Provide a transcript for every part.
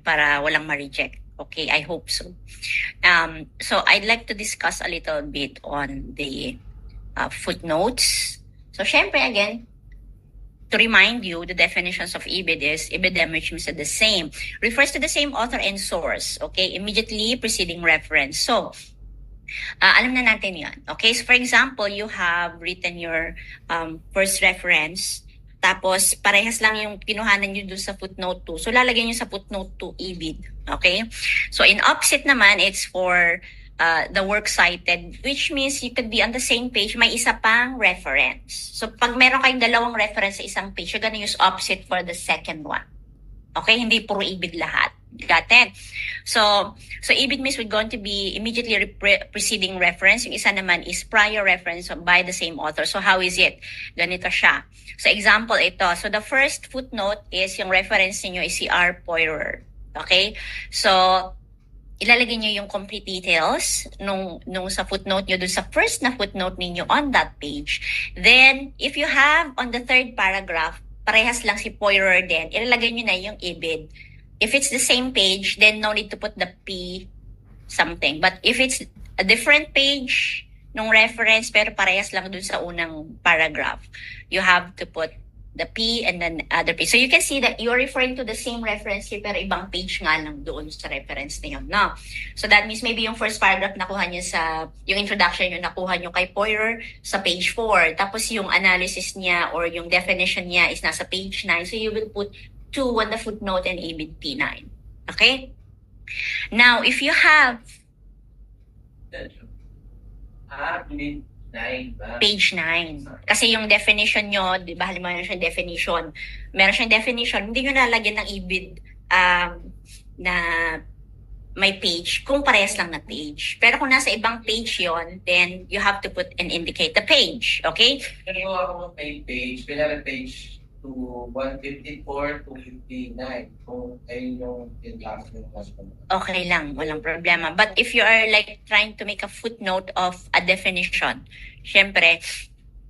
para walang ma-reject. Okay, I hope so. So I'd like to discuss a little bit on the footnotes. So syempre again, to remind you, the definitions of ibid is ibidem, which means the same, refers to the same author and source, okay, immediately preceding reference. So, alam na natin yan. Okay, so for example, you have written your first reference, tapos parehas lang yung kinuhanan nyo dun sa footnote 2. So, lalagyan nyo sa footnote 2 ibid. Okay? So, in opposite naman, it's for the work cited, which means you could be on the same page, may isa pang reference. So, pag meron kayong dalawang reference sa isang page, you're gonna use opposite for the second one. Okay? Hindi puro ibid lahat. Got it? So ibid means we're going to be immediately preceding reference. Yung isa naman is prior reference by the same author. So how is it? Ganito siya. So example ito. So the first footnote is yung reference niyo is si R. Poirer. Okay? So ilalagay niyo yung complete details nung sa footnote niyo dun sa first na footnote niyo on that page. Then if you have on the third paragraph, parehas lang si Poirer din, ilalagay niyo na yung ibid. If it's the same page, then no need to put the P something. But if it's a different page nung reference pero parehas lang dun sa unang paragraph, you have to put the P and then other P. So you can see that you're referring to the same reference here pero ibang page nga lang doon sa reference na yun. No? So that means maybe yung first paragraph nakuha niyo sa, yung introduction yung nakuha niyo kay Poirer sa page 4. Tapos yung analysis niya or yung definition niya is nasa page 9. So you will put 2 on the footnote and ibid P9. Okay? Now, if you have page 9, kasi yung definition nyo, di ba, halimbawa meron siyang definition, hindi nyo nalagyan ng ibid na may page kung parehas lang na page. Pero kung nasa ibang page yon, then you have to put and indicate the page. Okay? Pero ako may page, kailangan page to 154 to 59 kung ayun yung in-last ng customer. Okay lang, walang problema. But if you are like trying to make a footnote of a definition, syempre,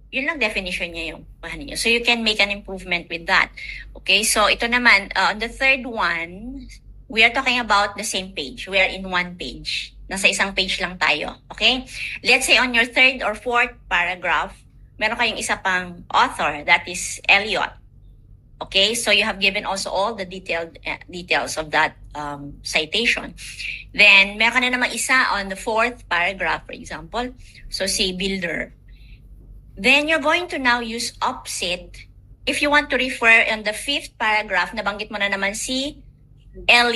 yun lang definition niya yung ano niyo. So you can make an improvement with that. Okay, so ito naman, on the third one, we are talking about the same page. We are in one page. Nasa isang page lang tayo. Okay? Let's say on your third or fourth paragraph, meron kayong isa pang author, that is Eliot. Okay, so you have given also all the details of that citation. Then, meron ka na naman isa on the fourth paragraph, for example. So, say builder. Then, you're going to now use opposite. If you want to refer on the fifth paragraph, nabanggit mo na naman si Eliot.